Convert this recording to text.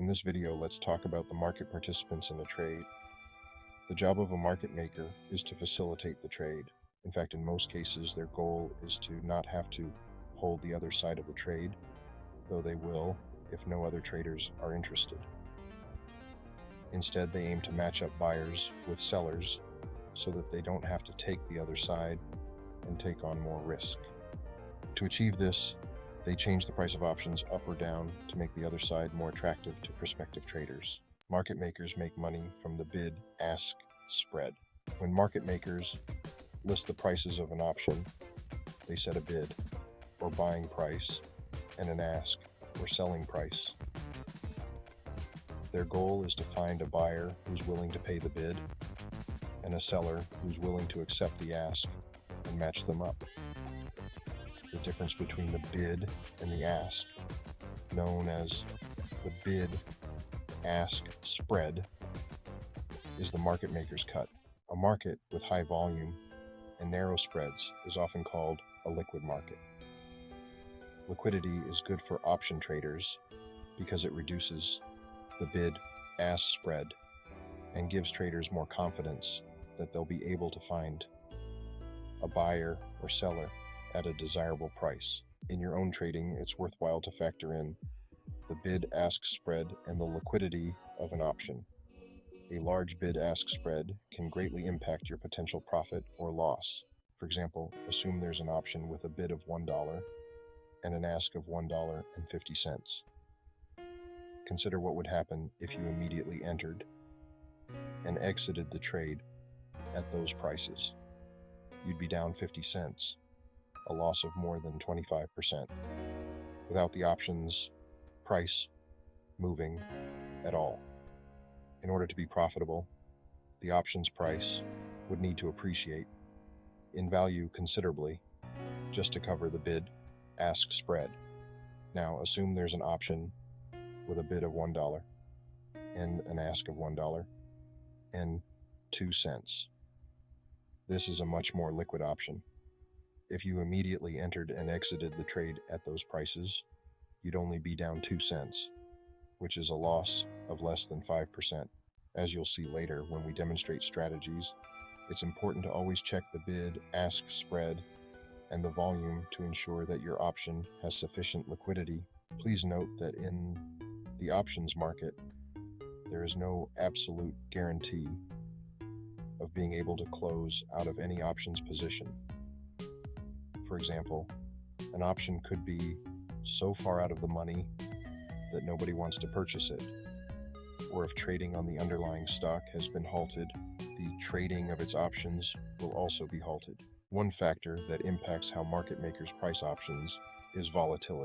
In this video, let's talk about the market participants in a trade. The job of a market maker is to facilitate the trade. In fact, in most cases, their goal is to not have to hold the other side of the trade, though they will if no other traders are interested. Instead, they aim to match up buyers with sellers so that they don't have to take the other side and take on more risk. To achieve this, they change the price of options up or down to make the other side more attractive to prospective traders. Market makers make money from the bid-ask spread. When market makers list the prices of an option, they set a bid, or buying price, and an ask, or selling price. Their goal is to find a buyer who's willing to pay the bid, and a seller who's willing to accept the ask and match them up. The difference between the bid and the ask, known as the bid-ask spread, is the market maker's cut. A market with high volume and narrow spreads is often called a liquid market. Liquidity is good for option traders because it reduces the bid-ask spread and gives traders more confidence that they'll be able to find a buyer or seller at a desirable price. In your own trading, it's worthwhile to factor in the bid-ask spread and the liquidity of an option. A large bid-ask spread can greatly impact your potential profit or loss. For example, assume there's an option with a bid of $1 and an ask of $1.50. Consider what would happen if you immediately entered and exited the trade at those prices. You'd be down 50 cents, a loss of more than 25%, without the options price moving at all. In order to be profitable, the options price would need to appreciate in value considerably just to cover the bid-ask spread. Now, assume there's an option with a bid of $1 and an ask of $1.02. This is a much more liquid option. If you immediately entered and exited the trade at those prices, you'd only be down 2 cents, which is a loss of less than 5%. As you'll see later when we demonstrate strategies, it's important to always check the bid-ask spread and the volume to ensure that your option has sufficient liquidity. Please note that in the options market, there is no absolute guarantee of being able to close out of any options position. For example, an option could be so far out of the money that nobody wants to purchase it. Or if trading on the underlying stock has been halted, the trading of its options will also be halted. One factor that impacts how market makers price options is volatility.